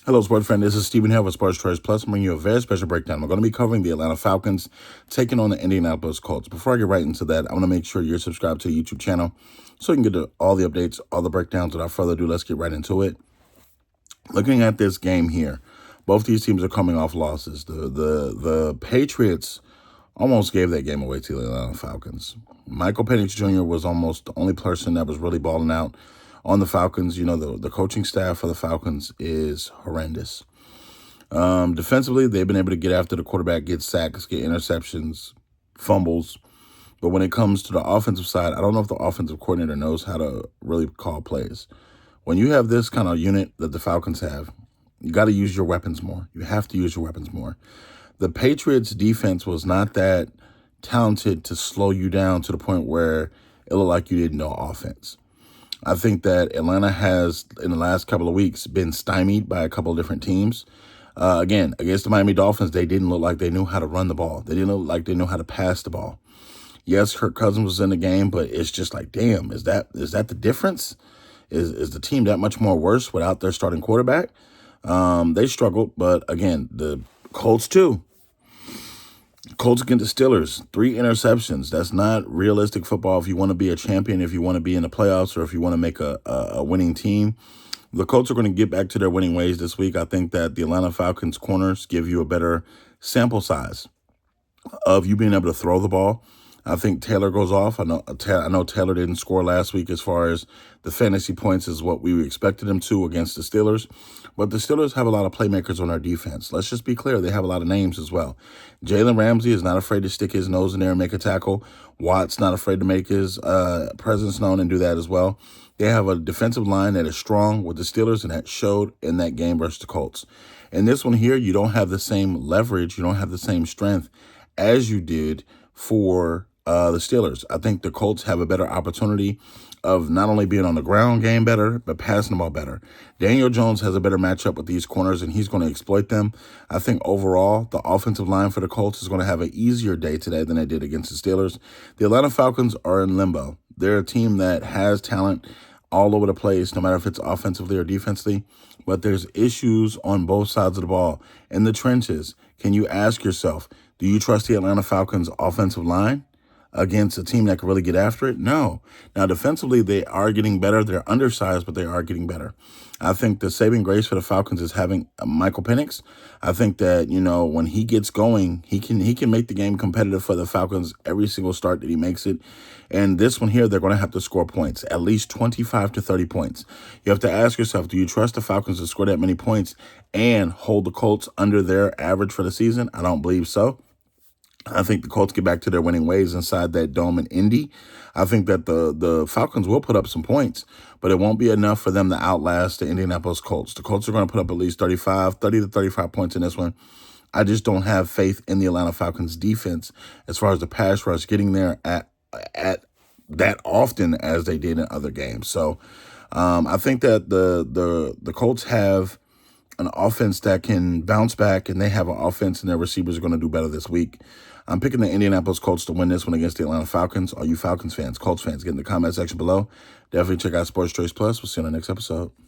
Hello, sports fan. This is Stephen here with Sports Choice Plus. I'm bringing you a very special breakdown. We're going to be covering the Atlanta Falcons taking on the Indianapolis Colts. Before I get right into that, I want to make sure you're subscribed to the YouTube channel so you can get all the updates, all the breakdowns. Without further ado, let's get right into it. Looking at this game here, both these teams are coming off losses. The Patriots almost gave that game away to the Atlanta Falcons. Michael Penix Jr. was almost the only person that was really balling out on the Falcons. You know, the coaching staff for the Falcons is horrendous. Defensively, they've been able to get after the quarterback, get sacks, get interceptions, fumbles. But when it comes to the offensive side, I don't know if the offensive coordinator knows how to really call plays. When you have this kind of unit that the Falcons have, you got to use your weapons more. You have to use your weapons more. The Patriots' defense was not that talented to slow you down to the point where it looked like you didn't know offense. I think that Atlanta has, in the last couple of weeks, been stymied by a couple of different teams. Again, against the Miami Dolphins, they didn't look like they knew how to run the ball. They didn't look like they knew how to pass the ball. Yes, Kirk Cousins was in the game, but it's just like, damn, is that the difference? Is the team that much more worse without their starting quarterback? They struggled, but again, the Colts too. Colts against the Steelers, 3 interceptions. That's not realistic football if you want to be a champion, if you want to be in the playoffs, or if you want to make a winning team. The Colts are going to get back to their winning ways this week. I think that the Atlanta Falcons corners give you a better sample size of you being able to throw the ball. I think Taylor goes off. I know Taylor didn't score last week as far as the fantasy points is what we expected him to against the Steelers. But the Steelers have a lot of playmakers on their defense. Let's just be clear. They have a lot of names as well. Jalen Ramsey is not afraid to stick his nose in there and make a tackle. Watt's not afraid to make his presence known and do that as well. They have a defensive line that is strong with the Steelers, and that showed in that game versus the Colts. In this one here, you don't have the same leverage. You don't have the same strength as you did for the Steelers. I think the Colts have a better opportunity of not only being on the ground game better, but passing the ball better. Daniel Jones has a better matchup with these corners, and he's going to exploit them. I think overall, the offensive line for the Colts is going to have an easier day today than they did against the Steelers. The Atlanta Falcons are in limbo. They're a team that has talent all over the place, no matter if it's offensively or defensively, but there's issues on both sides of the ball. In the trenches, can you ask yourself, do you trust the Atlanta Falcons offensive line against a team that can really get after it? No. Now, defensively, they are getting better. They're undersized, but they are getting better. I think the saving grace for the Falcons is having Michael Penix. I think that, you know, when he gets going, he can make the game competitive for the Falcons every single start that he makes it. And this one here, they're going to have to score points, at least 25 to 30 points. You have to ask yourself, do you trust the Falcons to score that many points and hold the Colts under their average for the season? I don't believe so. I think the Colts get back to their winning ways inside that dome in Indy. I think that the Falcons will put up some points, but it won't be enough for them to outlast the Indianapolis Colts. The Colts are going to put up at least 30 to 35 points in this one. I just don't have faith in the Atlanta Falcons defense as far as the pass rush getting there at that often as they did in other games. So I think that the Colts have an offense that can bounce back, and they have an offense and their receivers are going to do better this week. I'm picking the Indianapolis Colts to win this one against the Atlanta Falcons. Are you Falcons fans, Colts fans? Get in the comment section below. Definitely check out Sports Choice Plus. We'll see you on the next episode.